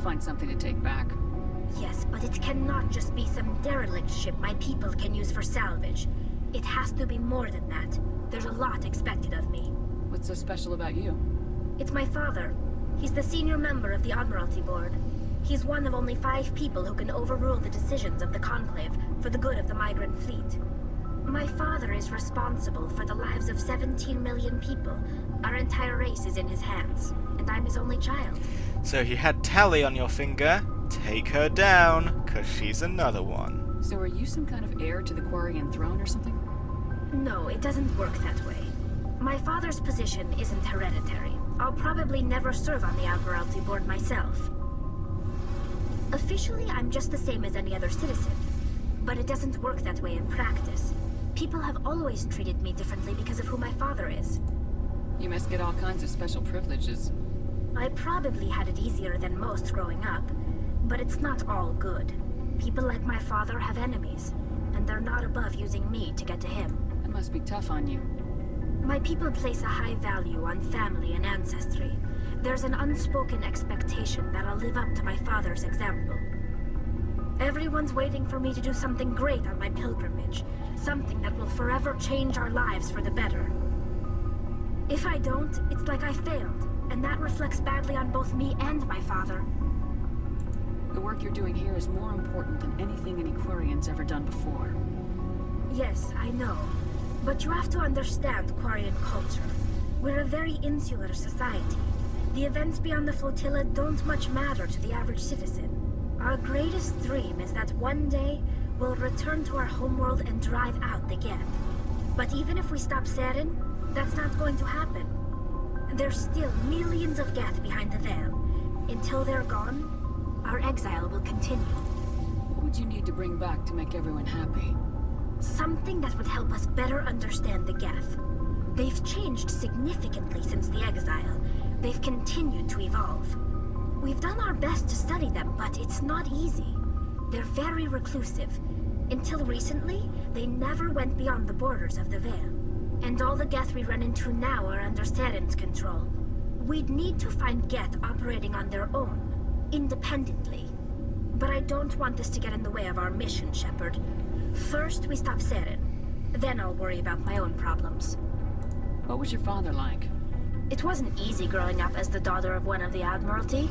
find something to take back. Yes, but it cannot just be some derelict ship my people can use for salvage. It has to be more than that. There's a lot expected of me. What's so special about you? It's my father. He's the senior member of the Admiralty Board. He's one of only 5 people who can overrule the decisions of the Conclave for the good of the migrant fleet. My father is responsible for the lives of 17 million people. Our entire race is in his hands, and I'm his only child. So you had Tally on your finger. Take her down, 'cause she's another one. So are you some kind of heir to the Quarian throne or something? No, it doesn't work that way. My father's position isn't hereditary. I'll probably never serve on the Admiralty Board myself. Officially, I'm just the same as any other citizen. But it doesn't work that way in practice. People have always treated me differently because of who my father is. You must get all kinds of special privileges. I probably had it easier than most growing up, but it's not all good. People like my father have enemies, and they're not above using me to get to him. That must be tough on you. My people place a high value on family and ancestry. There's an unspoken expectation that I'll live up to my father's example. Everyone's waiting for me to do something great on my pilgrimage, something that will forever change our lives for the better. If I don't, it's like I failed, and that reflects badly on both me and my father. The work you're doing here is more important than anything any Quarian's ever done before. Yes, I know. But you have to understand Quarian culture. We're a very insular society. The events beyond the flotilla don't much matter to the average citizen. Our greatest dream is that one day we'll return to our homeworld and drive out the Geth. But even if we stop Saren, that's not going to happen. There's still millions of Geth behind the veil. Until they're gone, our exile will continue. What would you need to bring back to make everyone happy? Something that would help us better understand the Geth. They've changed significantly since the exile. They've continued to evolve. We've done our best to study them, but it's not easy. They're very reclusive. Until recently, they never went beyond the borders of the Veil. And all the Geth we run into now are under Saren's control. We'd need to find Geth operating on their own, independently. But I don't want this to get in the way of our mission, Shepard. First, we stop Saren. Then I'll worry about my own problems. What was your father like? It wasn't easy growing up as the daughter of one of the Admiralty.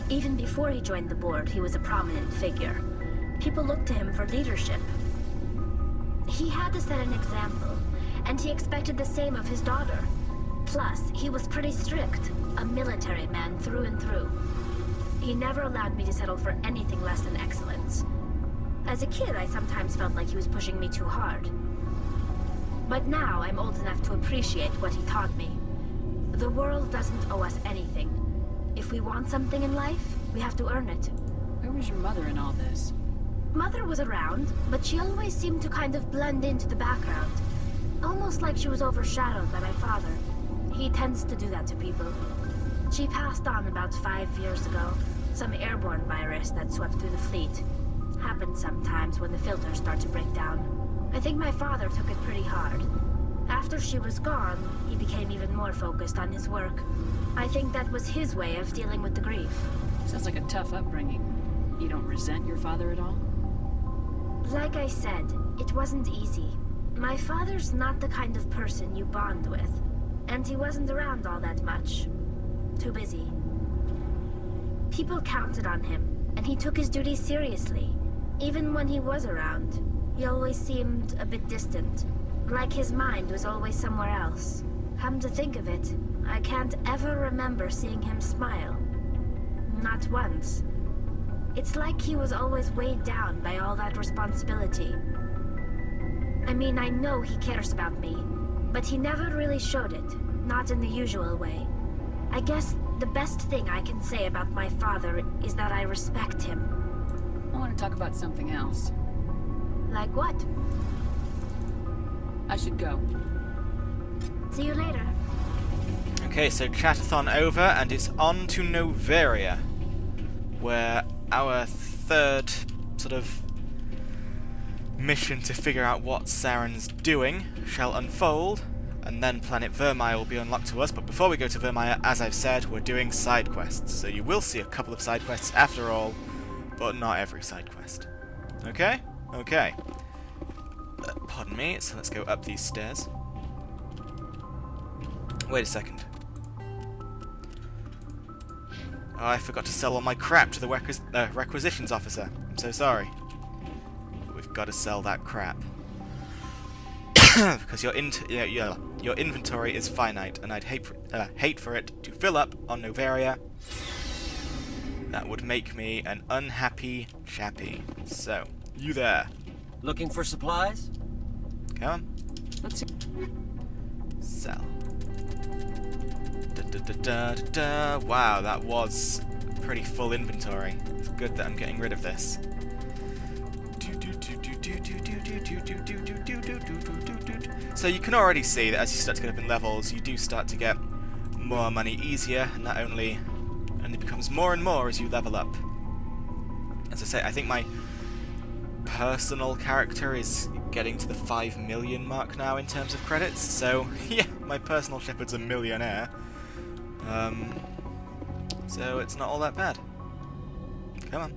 Even before he joined the board, he was a prominent figure. People looked to him for leadership. He had to set an example, and he expected the same of his daughter. Plus, he was pretty strict, a military man through and through. He never allowed me to settle for anything less than excellence. As a kid, I sometimes felt like he was pushing me too hard. But now I'm old enough to appreciate what he taught me. The world doesn't owe us anything. If we want something in life, we have to earn it. Where was your mother in all this? Mother was around, but she always seemed to kind of blend into the background. Almost like she was overshadowed by my father. He tends to do that to people. She passed on about 5 years ago. Some airborne virus that swept through the fleet. Happens sometimes when the filters start to break down. I think my father took it pretty hard. After she was gone, he became even more focused on his work. I think that was his way of dealing with the grief. Sounds like a tough upbringing. You don't resent your father at all? Like I said, it wasn't easy. My father's not the kind of person you bond with. And he wasn't around all that much. Too busy. People counted on him, and he took his duties seriously. Even when he was around, he always seemed a bit distant. Like his mind was always somewhere else. Come to think of it, I can't ever remember seeing him smile. Not once. It's like he was always weighed down by all that responsibility. I mean, I know he cares about me, but he never really showed it, not in the usual way. I guess the best thing I can say about my father is that I respect him. I want to talk about something else. Like what? I should go. See you later. Okay, so chatathon over, and it's on to Noveria, where our third sort of mission to figure out what Saren's doing shall unfold. and then planet Vermeer will be unlocked to us. But before we go to Vermeer, as I've said, we're doing side quests. So you will see a couple of side quests after all, but not every side quest. Okay? Okay. Pardon me, so let's go up these stairs. Wait a second. Oh, I forgot to sell all my crap to the requisitions officer. I'm so sorry. We've got to sell that crap. Because your inventory is finite, and I'd hate for it to fill up on Noveria. That would make me an unhappy chappy. So, you there. Looking for supplies? Come on. Let's see. Sell. Wow, that was pretty full inventory. It's good that I'm getting rid of this. So you can already see that as you start to get up in levels, you do start to get more money easier, and that only becomes more and more as you level up. As I say, I think my personal character is getting to the 5 million mark now in terms of credits, so yeah, my personal shepherd's a millionaire. So it's not all that bad. Come on.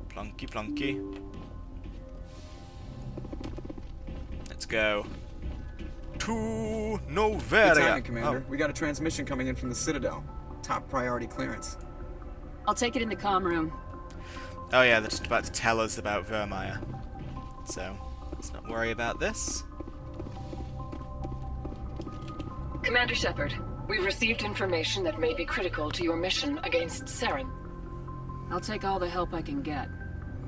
Plonky plonky. Let's go to Noveria. Good timing, Commander. We got a transmission coming in from the Citadel. Top priority clearance. I'll take it in the comm room. Oh yeah, they're just about to tell us about Vermeer. So, let's not worry about this. Commander Shepard, we've received information that may be critical to your mission against Saren. I'll take all the help I can get.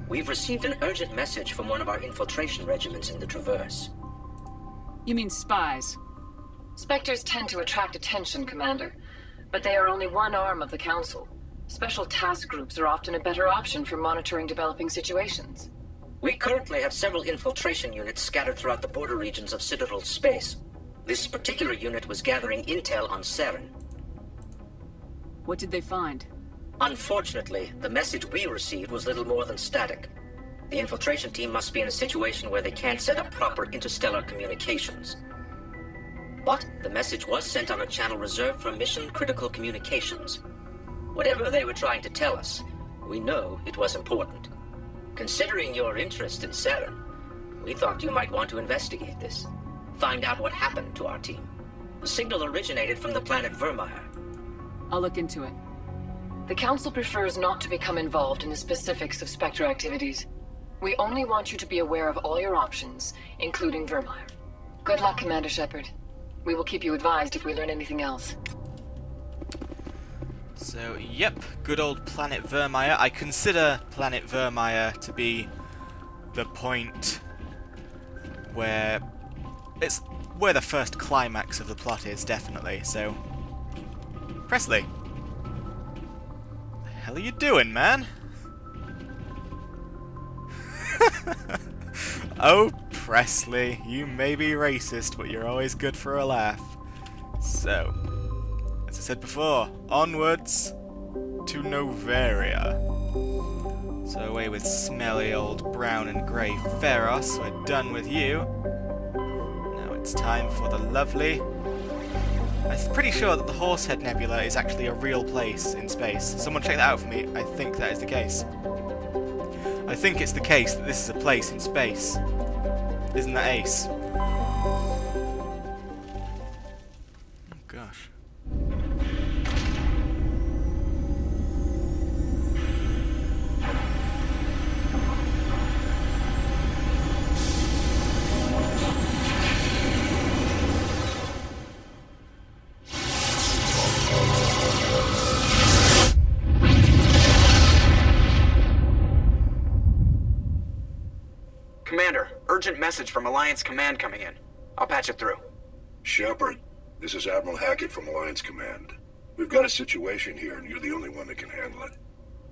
We've received an urgent message from one of our infiltration regiments in the Traverse. You mean spies? Spectres tend to attract attention, Commander, but they are only one arm of the Council. Special task groups are often a better option for monitoring developing situations. We currently have several infiltration units scattered throughout the border regions of Citadel space. This particular unit was gathering intel on Saren. What did they find? Unfortunately, the message we received was little more than static. The infiltration team must be in a situation where they can't set up proper interstellar communications. But the message was sent on a channel reserved for mission-critical communications. Whatever they were trying to tell us, we know it was important. Considering your interest in Saren, we thought you might want to investigate this. Find out what happened to our team. The signal originated from the planet Vermeer. I'll look into it. The Council prefers not to become involved in the specifics of Spectre activities. We only want you to be aware of all your options, including Vermeer. Good luck, Commander Shepard. We will keep you advised if we learn anything else. So, yep, good old planet Vermeer. I consider planet Vermeer to be the point where it's where the first climax of the plot is, definitely. So, Presley, what the hell are you doing, man? Oh, Presley, you may be racist, but you're always good for a laugh. So, as I said before, onwards to Noveria. So away with smelly old brown and grey Pharos, we're done with you. Now it's time for the lovely... I'm pretty sure that the Horsehead Nebula is actually a real place in space. Someone check that out for me. I think that is the case. I think it's the case that this is a place in space. Isn't that ace? Oh gosh. Commander, urgent message from Alliance Command coming in. I'll patch it through. Shepard, this is Admiral Hackett from Alliance Command. We've got a situation here, and you're the only one that can handle it.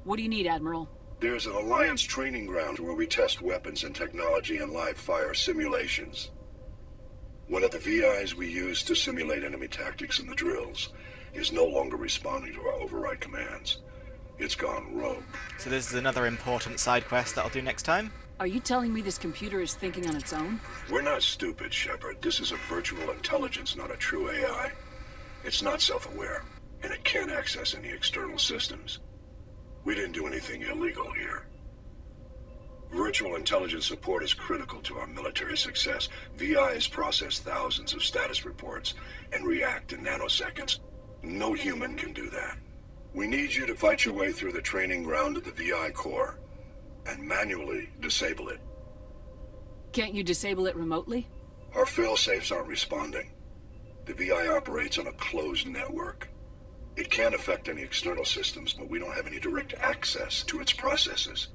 What do you need, Admiral? There's an Alliance training ground where we test weapons and technology in live-fire simulations. One of the VIs we use to simulate enemy tactics in the drills is no longer responding to our override commands. It's gone rogue. So this is another important side quest that I'll do next time. Are you telling me this computer is thinking on its own? We're not stupid, Shepard. This is a virtual intelligence, not a true AI. It's not self-aware, and it can't access any external systems. We didn't do anything illegal here. Virtual intelligence support is critical to our military success. VIs process thousands of status reports and react in nanoseconds. No human can do that. We need you to fight your way through the training ground of the VI core and manually disable it. Can't you disable it remotely? Our fail-safes aren't responding. The VI operates on a closed network. It can't affect any external systems, but we don't have any direct access to its processes.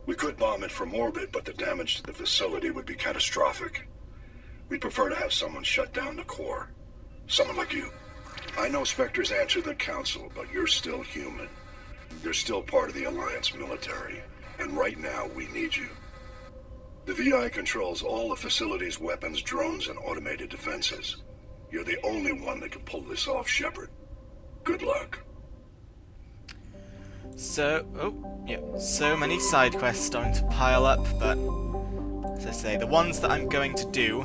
We could bomb it from orbit, but the damage to the facility would be catastrophic. We'd prefer to have someone shut down the core. Someone like you. I know Spectres answer the Council, but you're still human. You're still part of the Alliance military, and right now we need you. The VI controls all the facility's weapons, drones, and automated defenses. You're the only one that can pull this off, Shepard. Good luck. So, so many side quests starting to pile up, but as I say, the ones that I'm going to do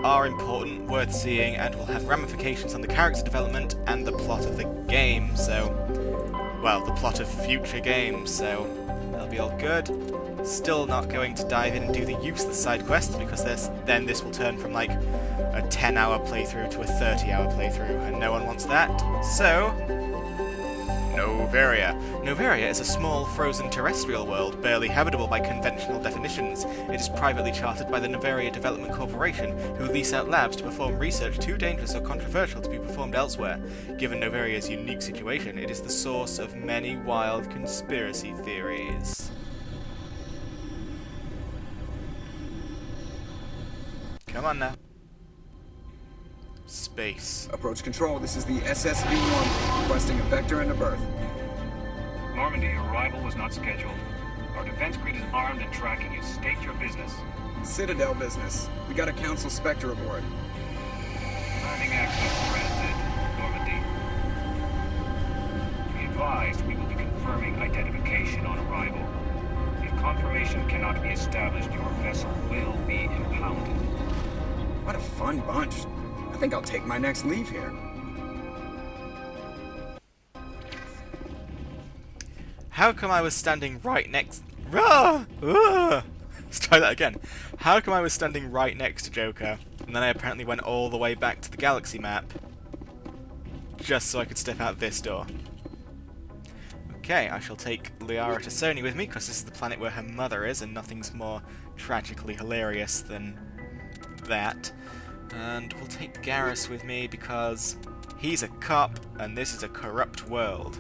are important, worth seeing, and will have ramifications on the character development and the plot of the game, so, well, the plot of future games, so they'll be all good. Still not going to dive in and do the useless side quests, because then this will turn from like a 10-hour playthrough to a 30-hour playthrough, and no one wants that, so Noveria. Noveria is a small, frozen terrestrial world, barely habitable by conventional definitions. It is privately chartered by the Noveria Development Corporation, who lease out labs to perform research too dangerous or controversial to be performed elsewhere. Given Noveria's unique situation, it is the source of many wild conspiracy theories. Come on now. Space. Approach control, this is the SSV-1, requesting a vector and a berth. Normandy, arrival was not scheduled. Our defense grid is armed and tracking you. State your business. Citadel business. We got a Council Spectre aboard. Granting access granted, Normandy. Be advised, we will be confirming identification on arrival. If confirmation cannot be established, your vessel will be impounded. What a fun bunch. I think I'll take my next leave here. How come I was standing right next... Let's try that again. How come I was standing right next to Joker, and then I apparently went all the way back to the galaxy map, just so I could step out this door? Okay, I shall take Liara to Sony with me, because this is the planet where her mother is, and nothing's more tragically hilarious than that. And we'll take Garrus with me because he's a cop and this is a corrupt world.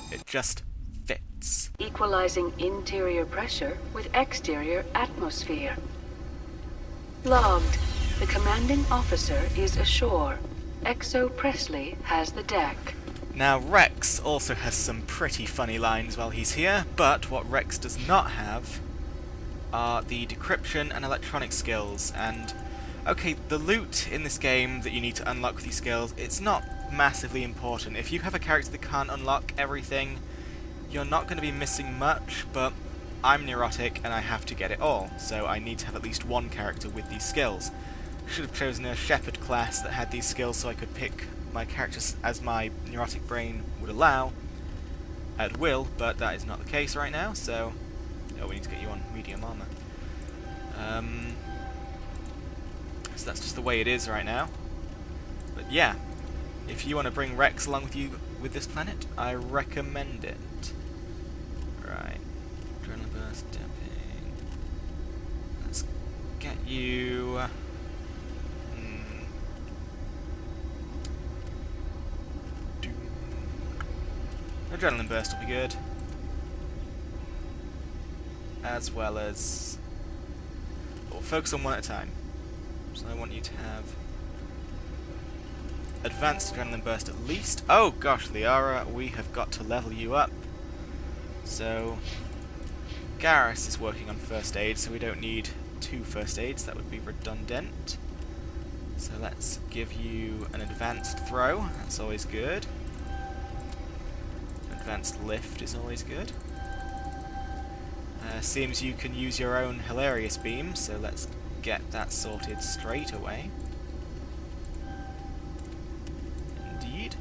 It just fits. Equalizing interior pressure with exterior atmosphere. Logged. The commanding officer is ashore. Exo Presley has the deck. Now Rex also has some pretty funny lines while he's here, but what Rex does not have are the decryption and electronic skills, and okay, the loot in this game that you need to unlock with these skills, it's not massively important. If you have a character that can't unlock everything, you're not going to be missing much, but I'm neurotic and I have to get it all, so I need to have at least one character with these skills. Should have chosen a Shepherd class that had these skills so I could pick my characters as my neurotic brain would allow at will, but that is not the case right now, so... Oh, we need to get you on medium armor. So that's just the way it is right now. But yeah, if you want to bring Rex along with you with this planet, I recommend it. Right, adrenaline burst, damping. Let's get you. Adrenaline burst will be good, as well as. We'll focus on one at a time. So I want you to have advanced adrenaline burst at least. Oh gosh, Liara, we have got to level you up. So Garrus is working on first aid, so we don't need 2 first aids. That would be redundant. So let's give you an advanced throw. That's always good. Advanced lift is always good. Seems you can use your own hilarious beam, so let's get that sorted straight away. Indeed.